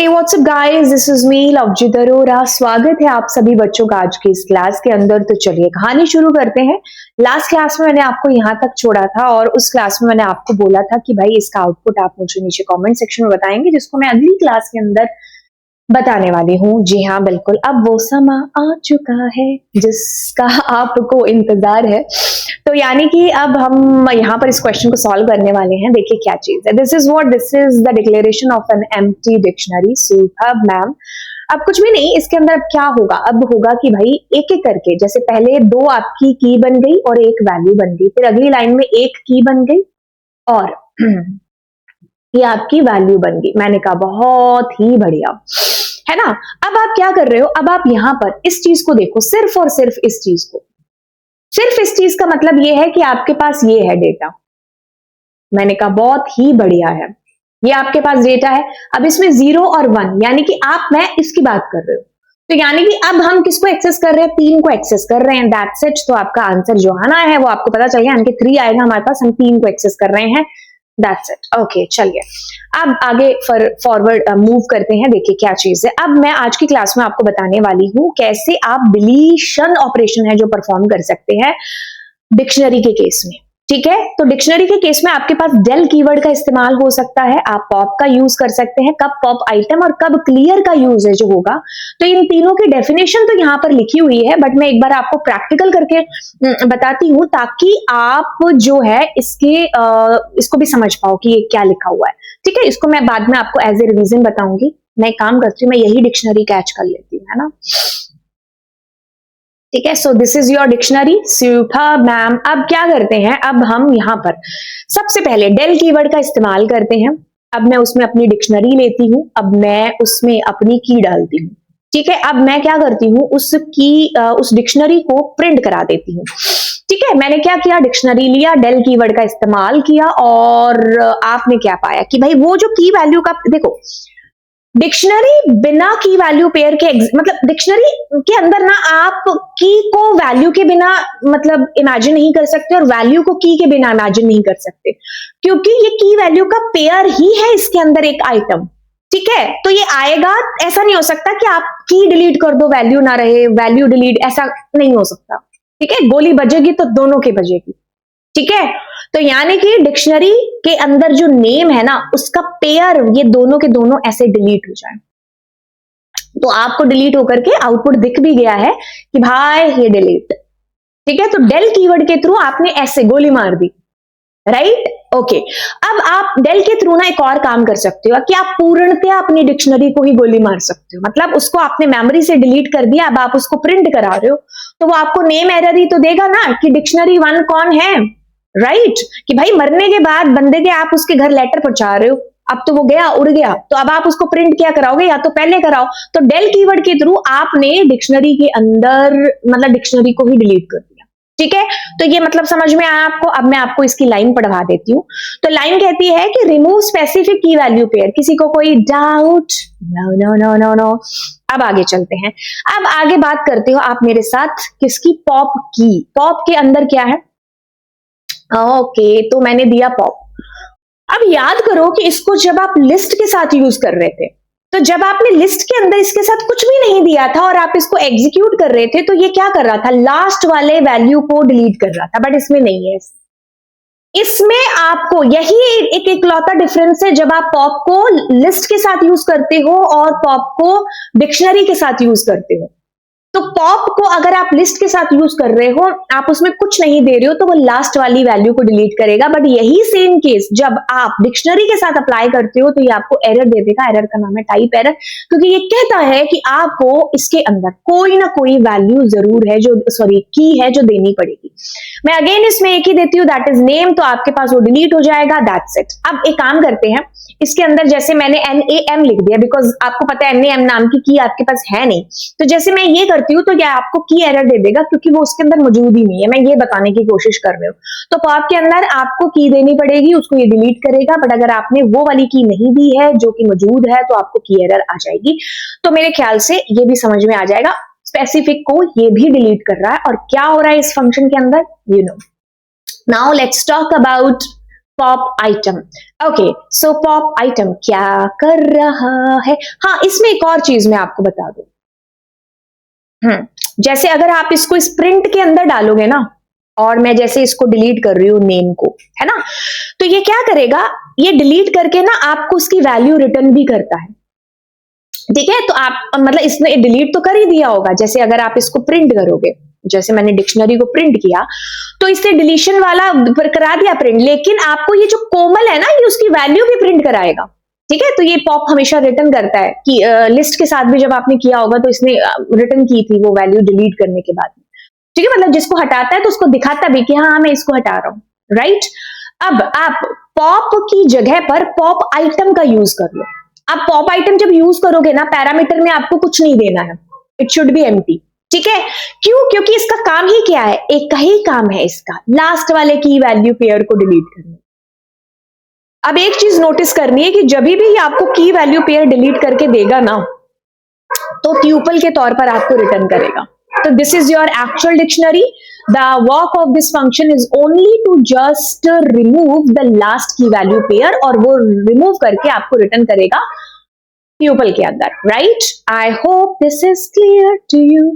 Hey, what's up guys? This is me, Lovejeet Arora. स्वागत है आप सभी बच्चों का आज की इस क्लास के अंदर। तो चलिए कहानी शुरू करते हैं। लास्ट क्लास में मैंने आपको यहाँ तक छोड़ा था और उस क्लास में मैंने आपको बोला था कि भाई इसका आउटपुट आप मुझे नीचे कमेंट सेक्शन में बताएंगे, जिसको मैं अगली क्लास के अंदर बताने वाली हूँ। जी हाँ, बिल्कुल, अब वो समा आ चुका है जिसका आपको इंतजार है। तो यानी कि अब हम यहाँ पर इस क्वेश्चन को सॉल्व करने वाले हैं। देखिए क्या चीज है। This is the declaration of an empty dictionary. Superb ma'am. अब कुछ भी नहीं, इसके अंदर अब क्या होगा, अब होगा कि भाई एक एक करके, जैसे पहले दो आपकी की बन गई और एक वैल्यू बन गई, फिर अगली लाइन में एक की बन गई और ये आपकी वैल्यू बन गई। मैंने कहा बहुत ही बढ़िया, है ना। अब आप क्या कर रहे हो, अब आप यहाँ पर इस चीज को देखो, सिर्फ और सिर्फ इस चीज को। सिर्फ इस चीज का मतलब ये है कि आपके पास ये है डेटा। मैंने कहा बहुत ही बढ़िया है, ये आपके पास डेटा है। अब इसमें 0 और 1, यानी कि मैं इसकी बात कर रहे हो, तो यानी कि अब हम किसको एक्सेस कर रहे हैं, 3 को एक्सेस कर रहे हैं। That's it. तो आपका आंसर जो आना है वो आपको पता चल गया, यानी कि 3 आएगा हमारे पास, हम 3 को एक्सेस कर रहे हैं। That's it. ओके, चलिए अब आगे फॉरवर्ड मूव करते हैं। देखिए क्या चीज है। अब मैं आज की क्लास में आपको बताने वाली हूं कैसे आप डिलीशन ऑपरेशन है जो परफॉर्म कर सकते हैं डिक्शनरी के केस में। ठीक है, तो डिक्शनरी के केस में आपके पास डेल कीवर्ड का इस्तेमाल हो सकता है, आप पॉप का यूज कर सकते हैं। कब पॉप आइटम और कब क्लियर का यूज है जो होगा, तो इन तीनों की डेफिनेशन तो यहाँ पर लिखी हुई है, बट मैं एक बार आपको प्रैक्टिकल करके बताती हूँ ताकि आप जो है इसको भी समझ पाओ कि ये क्या लिखा हुआ है। ठीक है, इसको मैं बाद में आपको एज ए रिवीजन बताऊंगी। मैं एक काम करती हूँ, मैं यही डिक्शनरी कैच कर लेती हूँ, है ना। ठीक है, so this is your dictionary. Super ma'am. अब क्या करते हैं, अब हम यहाँ पर सबसे पहले डेल कीवर्ड का इस्तेमाल करते हैं। अब मैं उसमें अपनी डिक्शनरी लेती हूँ, अब मैं उसमें अपनी की डालती हूँ। ठीक है, अब मैं क्या करती हूँ, उस डिक्शनरी को प्रिंट करा देती हूँ। ठीक है, मैंने क्या किया, डिक्शनरी लिया, डेल कीवर्ड का इस्तेमाल किया और आपने क्या पाया कि भाई वो जो की वैल्यू का, देखो डिक्शनरी बिना की वैल्यू पेयर के, मतलब डिक्शनरी के अंदर ना आप की को वैल्यू के बिना मतलब इमेजिन नहीं कर सकते और वैल्यू को की के बिना इमेजिन नहीं कर सकते, क्योंकि ये की वैल्यू का पेयर ही है इसके अंदर एक आइटम। ठीक है, तो ये आएगा, ऐसा नहीं हो सकता कि आप की डिलीट कर दो वैल्यू ना रहे, वैल्यू डिलीट, ऐसा नहीं हो सकता। ठीक है, गोली बजेगी तो दोनों के बजेगी। ठीक है, तो यानी कि डिक्शनरी के अंदर जो नेम है ना उसका पेयर, ये दोनों के दोनों ऐसे डिलीट हो जाए, तो आपको डिलीट होकर के आउटपुट दिख भी गया है कि भाई ये डिलीट। ठीक है, तो डेल कीवर्ड के थ्रू आपने ऐसे गोली मार दी, राइट। ओके, अब आप डेल के थ्रू ना एक और काम कर सकते हो कि आप पूर्णतया अपनी डिक्शनरी को ही गोली मार सकते हो। मतलब उसको आपने मेमोरी से डिलीट कर दिया, अब आप उसको प्रिंट करा रहे हो, तो वो आपको नेम एरर ही तो देगा ना कि डिक्शनरी 1 कौन है, राइट। कि भाई मरने के बाद बंदे के आप उसके घर लेटर पहुंचा रहे हो, अब तो वो गया, उड़ गया, तो अब आप उसको प्रिंट क्या कराओगे, या तो पहले कराओ। तो डेल कीवर्ड के थ्रू आपने डिक्शनरी के अंदर मतलब डिक्शनरी को ही डिलीट कर दिया। ठीक है, तो ये मतलब समझ में आया आपको। अब मैं आपको इसकी लाइन पढ़वा देती हूँ। तो लाइन कहती है कि remove specific key value pair. किसी को कोई doubt? No no no no no. अब आगे चलते हैं। अब आगे बात करते हो आप मेरे साथ किसकी, पॉप की। पॉप के अंदर क्या है, ओके, तो मैंने दिया पॉप। अब याद करो कि इसको जब आप लिस्ट के साथ यूज कर रहे थे, तो जब आपने लिस्ट के अंदर इसके साथ कुछ भी नहीं दिया था और आप इसको एग्जीक्यूट कर रहे थे, तो ये क्या कर रहा था, लास्ट वाले वैल्यू को डिलीट कर रहा था, बट इसमें नहीं है। इसमें आपको यही एक इकलौता डिफरेंस है जब आप पॉप को लिस्ट के साथ यूज करते हो और पॉप को डिक्शनरी के साथ यूज करते हो। तो पॉप को अगर आप लिस्ट के साथ यूज कर रहे हो, आप उसमें कुछ नहीं दे रहे हो, तो वो लास्ट वाली वैल्यू को डिलीट करेगा। बट यही सेम केस जब आप डिक्शनरी के साथ अप्लाई करते हो, तो ये आपको एरर दे देगा। एरर का नाम है टाइप एरर, क्योंकि ये कहता है कि आपको इसके अंदर कोई ना कोई वैल्यू जरूर है जो, सॉरी, की है जो देनी पड़ेगी। मैं अगेन इसमें एक ही देती हूँ, दैट इज नेम, तो आपके पास वो डिलीट हो जाएगा। That's it. अब एक काम करते हैं, इसके अंदर जैसे मैंने NAM लिख दिया, बिकॉज आपको पता है NAM नाम की आपके पास है नहीं, तो जैसे मैं ये करती हूँ तो क्या आपको की एरर दे देगा, क्योंकि वो उसके अंदर मौजूद ही नहीं है। मैं ये बताने की कोशिश कर रही हूँ। तो पॉप के अंदर आपको की देनी पड़ेगी, उसको ये डिलीट करेगा, बट अगर आपने वो वाली की नहीं दी है जो कि मौजूद है, तो आपको की एरर आ जाएगी। तो मेरे ख्याल से ये भी समझ में आ जाएगा, स्पेसिफिक को ये भी डिलीट कर रहा है और क्या हो रहा है इस फंक्शन के अंदर, you know. Now let's talk about pop item. Okay, so pop item क्या कर रहा है? हाँ, इसमें एक और चीज मैं आपको बता दूं। जैसे अगर आप इसको इस प्रिंट के अंदर डालोगे ना, और मैं जैसे इसको डिलीट कर रही हूं नेम को, है ना, तो ये क्या करेगा, ये डिलीट करके ना आपको उसकी वैल्यू रिटर्न भी करता है। ठीक है, तो आप मतलब इसने डिलीट तो कर ही दिया होगा। जैसे अगर आप इसको प्रिंट करोगे, जैसे मैंने डिक्शनरी को प्रिंट किया, तो इससे डिलीशन वाला करा दिया प्रिंट, लेकिन आपको ये जो कोमल है ना, ये उसकी वैल्यू भी प्रिंट कराएगा। ठीक है, तो ये पॉप हमेशा रिटर्न करता है कि लिस्ट के साथ भी जब आपने किया होगा तो इसने रिटर्न की थी वो वैल्यू डिलीट करने के बाद। ठीक है, मतलब जिसको हटाता है तो उसको दिखाता भी कि हाँ मैं इसको हटा रहा हूं, राइट। अब आप पॉप की जगह पर पॉप आइटम का यूज कर लो। आप पॉप आइटम जब यूज करोगे ना, पैरामीटर में आपको कुछ नहीं देना है, इट शुड बी एम्प्टी। ठीक है, क्यों? क्योंकि इसका काम ही क्या है, एक ही काम है इसका, लास्ट वाले की वैल्यू पेयर को डिलीट करना। अब एक चीज नोटिस करनी है कि जब भी आपको की वैल्यू पेयर डिलीट करके देगा ना, तो ट्यूपल के तौर पर आपको रिटर्न करेगा। तो this is your actual dictionary. The work of this function is only to just remove the last key value pair, और वो रिमूव करके आपको रिटर्न करेगा ट्यूपल के अंदर, right. I hope this is clear to you.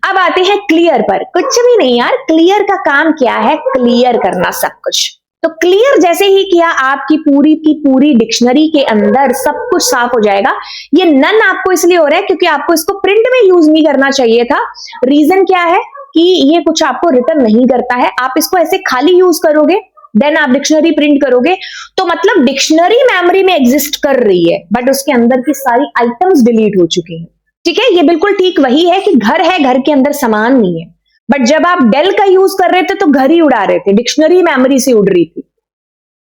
अब आते हैं क्लियर पर। कुछ भी नहीं यार, क्लियर का काम क्या है, क्लियर करना सब कुछ। तो क्लियर जैसे ही किया, आपकी पूरी की पूरी डिक्शनरी के अंदर सब कुछ साफ हो जाएगा। ये नन आपको इसलिए हो रहा है क्योंकि आपको इसको प्रिंट में यूज नहीं करना चाहिए था। रीजन क्या है कि ये कुछ आपको रिटर्न नहीं करता है। आप इसको ऐसे खाली यूज करोगे, देन आप डिक्शनरी प्रिंट करोगे, तो मतलब डिक्शनरी मेमोरी में एग्जिस्ट कर रही है, बट उसके अंदर की सारी आइटम्स डिलीट हो चुकी हैं। ठीक है, ये बिल्कुल ठीक वही है कि घर है, घर के अंदर सामान नहीं है, बट जब आप डेल का यूज कर रहे थे तो घर ही उड़ा रहे थे, डिक्शनरी मेमोरी से उड़ रही थी।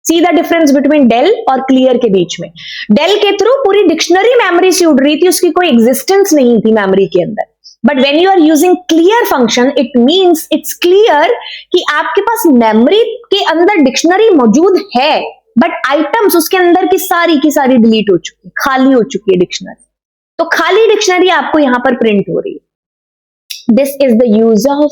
See the difference between del और क्लियर के बीच में। डेल के थ्रू पूरी डिक्शनरी मेमोरी से उड़ रही थी, उसकी कोई एग्जिस्टेंस नहीं थी मेमोरी के अंदर। But when you are using clear function, it means it's clear कि आपके पास मेमोरी के अंदर डिक्शनरी मौजूद है, बट आइटम्स उसके अंदर की सारी डिलीट हो चुकी है, खाली हो चुकी है डिक्शनरी। तो खाली डिक्शनरी आपको यहां पर प्रिंट हो रही है। This is the use of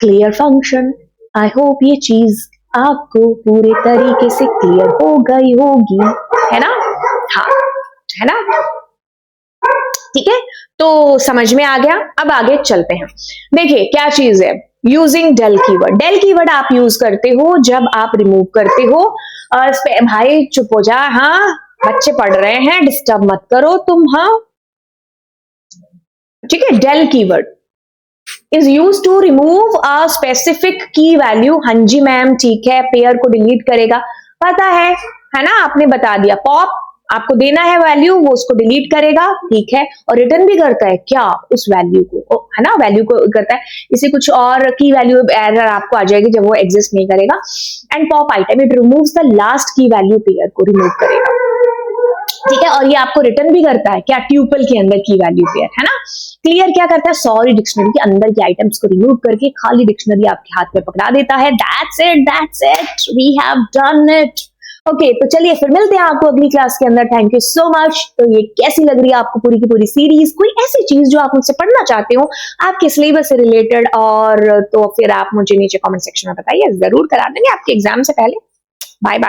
clear function. I hope ये चीज आपको पूरे तरीके से क्लियर हो गई होगी, है ना? हाँ, है ना? ठीक है, तो समझ में आ गया। अब आगे चलते हैं। देखिए क्या चीज है, using del keyword. Del keyword आप यूज करते हो जब आप रिमूव करते हो। भाई चुप हो जा, हाँ बच्चे पढ़ रहे हैं, डिस्टर्ब मत करो तुम। हाँ ठीक है, del keyword is used to remove a specific key value। हाँ जी मैम, ठीक है, पेयर को डिलीट करेगा, पता है ना, आपने बता दिया। पॉप आपको देना है वैल्यू, वो उसको डिलीट करेगा, ठीक है, और रिटर्न भी करता है क्या, उस वैल्यू को, है ना, वैल्यू को करता है। इसे कुछ और की वैल्यू एरर आपको आ जाएगी जब वो एग्जिस्ट नहीं करेगा। And pop item, it removes the last key value pair को रिमूव करेगा, ठीक है, और ये आपको रिटर्न भी करता है क्या, ट्यूपल के अंदर की वैल्यू पेयर, है ना। क्लियर क्या करता है, सॉरी डिक्शनरी के अंदर के आइटम्स को रिमूव करके खाली डिक्शनरी आपके हाथ में पकड़ा देता है। That's it, we have done it. Okay, तो चलिए फिर मिलते हैं आपको अगली क्लास के अंदर। Thank you so much. तो ये कैसी लग रही है आपको पूरी की पूरी सीरीज? कोई ऐसी चीज जो आप मुझसे पढ़ना चाहते हो आपके सिलेबस से रिलेटेड, और तो फिर आप मुझे नीचे कमेंट सेक्शन में बताइए, जरूर करा देंगे आपके एग्जाम से पहले। Bye bye.